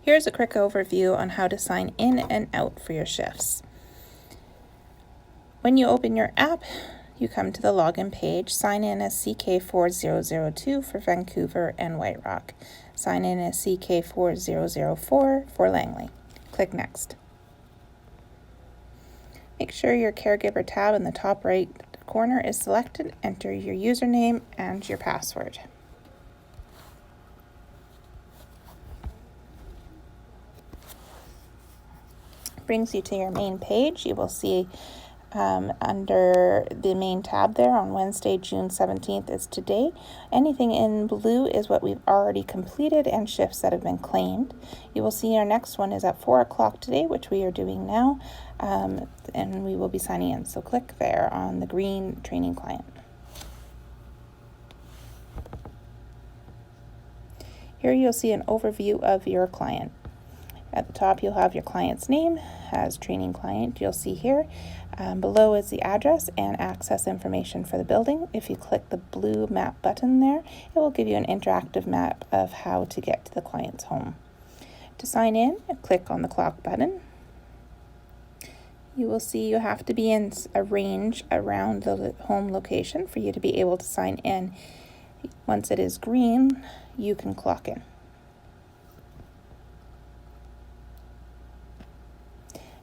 Here's a quick overview on how to sign in and out for your shifts. When you open your app, you come to the login page. Sign in as CK4002 for Vancouver and White Rock. Sign in as CK4004 for Langley. Click Next. Make sure your caregiver tab in the top right corner is selected. Enter your username and your password. Brings you to your main page. You will see under the main tab there on Wednesday, June 17th is today. Anything in blue is what we've already completed and shifts that have been claimed. You will see our next one is at 4 o'clock today, which we are doing now, and we will be signing in. So click there on the green training client. Here you'll see an overview of your client. At the top, you'll have your client's name as training client. You'll see here. Below is the address and access information for the building. If you click the blue map button there, it will give you an interactive map of how to get to the client's home. To sign in, click on the clock button. You will see you have to be in a range around the home location for you to be able to sign in. Once it is green, you can clock in.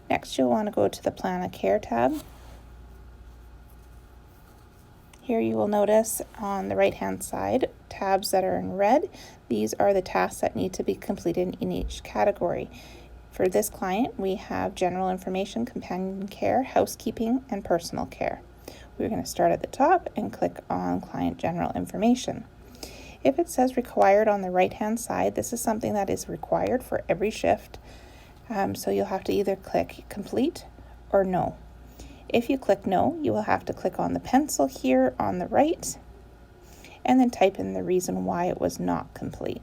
Next, you'll want to go to the Plan of Care tab. Here you will notice on the right-hand side, tabs that are in red. These are the tasks that need to be completed in each category. For this client, we have general information, companion care, housekeeping, and personal care. We're going to start at the top and click on Client General Information. If it says required on the right-hand side, this is something that is required for every shift. So you'll have to either click complete or no. If you click no, you will have to click on the pencil here on the right and then type in the reason why it was not complete.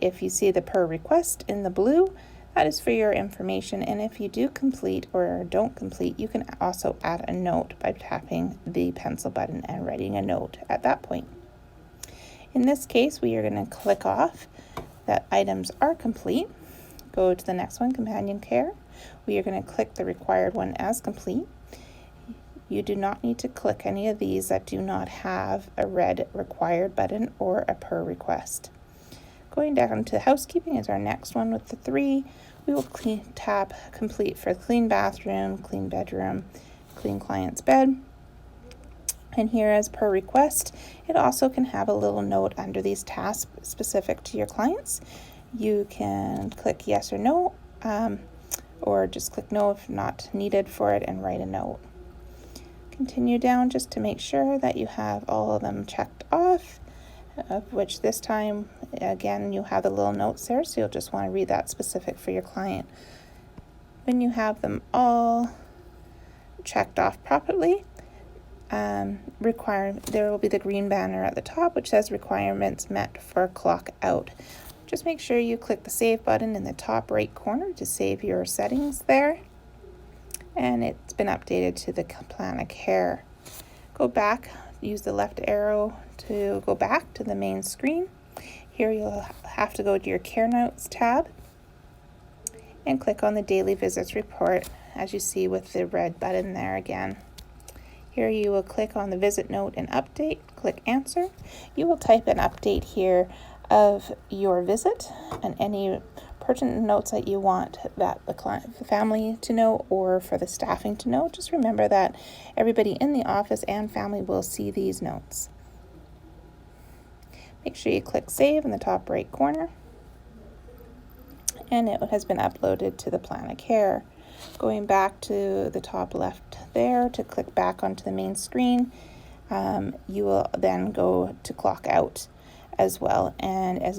If you see the per request in the blue, that is for your information, and if you do complete or don't complete, you can also add a note by tapping the pencil button and writing a note at that point. In this case, we are going to click off that items are complete. Go to the next one, companion care. We are going to click the required one as complete. You do not need to click any of these that do not have a red required button or a per request. Going down to housekeeping is our next one with the 3. We will tap complete for clean bathroom, clean bedroom, clean client's bed. And here as per request, it also can have a little note under these tasks specific to your clients. You can click yes or no, or just click no if not needed for it and write a note. Continue down just to make sure that you have all of them checked off, of which this time, again, you have the little notes there, so you'll just want to read that specific for your client. When you have them all checked off properly, there will be the green banner at the top which says requirements met for clock out. Just make sure you click the save button in the top right corner to save your settings there, and it's been updated to the Plan of Care. Go back, use the left arrow to go back to the main screen. Here you'll have to go to your Care Notes tab and click on the Daily Visits Report, as you see with the red button there again. Here you will click on the visit note and update, click answer. You will type an update here of your visit and any pertinent notes that you want that the family to know or for the staffing to know. Just remember that everybody in the office and family will see these notes. Make sure you click save in the top right corner, and it has been uploaded to the Plan of Care. Going back to the top left there to click back onto the main screen, you will then go to clock out as well. And as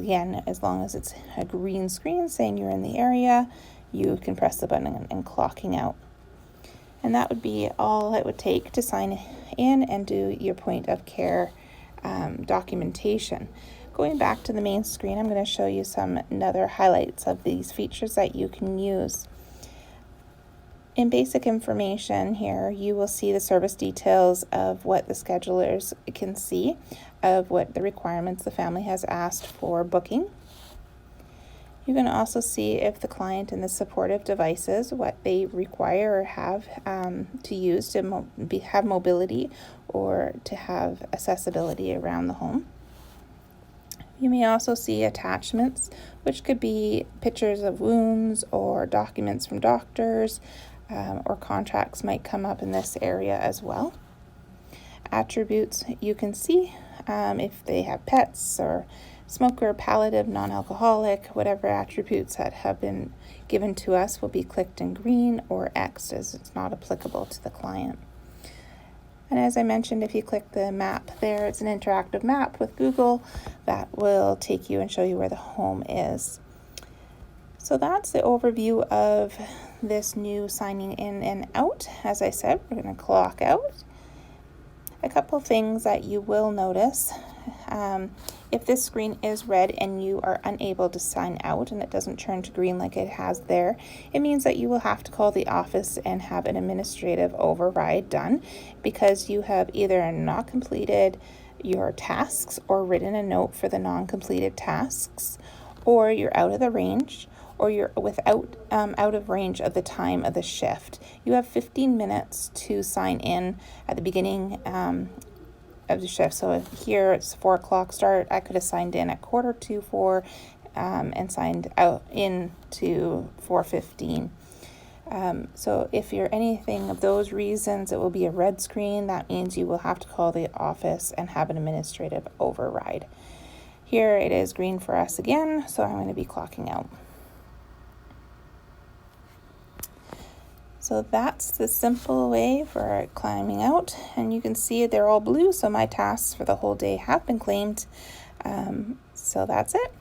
long as it's a green screen saying you're in the area, you can press the button and clocking out. And that would be all it would take to sign in and do your point of care documentation. Going back to the main screen, I'm going to show you some other highlights of these features that you can use. In basic information here, you will see the service details of what the schedulers can see, of what the requirements the family has asked for booking. You can also see if the client and the supportive devices, what they require or have to use to have mobility or to have accessibility around the home. You may also see attachments, which could be pictures of wounds or documents from doctors, or contracts might come up in this area as well. Attributes you can see if they have pets or smoker, palliative, non-alcoholic, whatever attributes that have been given to us will be clicked in green or X'd as it's not applicable to the client. And as I mentioned, if you click the map there, it's an interactive map with Google that will take you and show you where the home is. So that's the overview of this new signing in and out. As I said, we're going to clock out. A couple things that you will notice. If this screen is red and you are unable to sign out and it doesn't turn to green like it has there, it means that you will have to call the office and have an administrative override done because you have either not completed your tasks or written a note for the non-completed tasks, or you're out of the range, or you're out of range of the time of the shift. You have 15 minutes to sign in at the beginning of the shift. So here it's 4 o'clock start. I could have signed in at 4:45 and signed out into 4:15. So if you're anything of those reasons, it will be a red screen. That means you will have to call the office and have an administrative override. Here it is green for us again, so I'm going to be clocking out. So that's the simple way for climbing out, and you can see they're all blue, so my tasks for the whole day have been claimed. So that's it.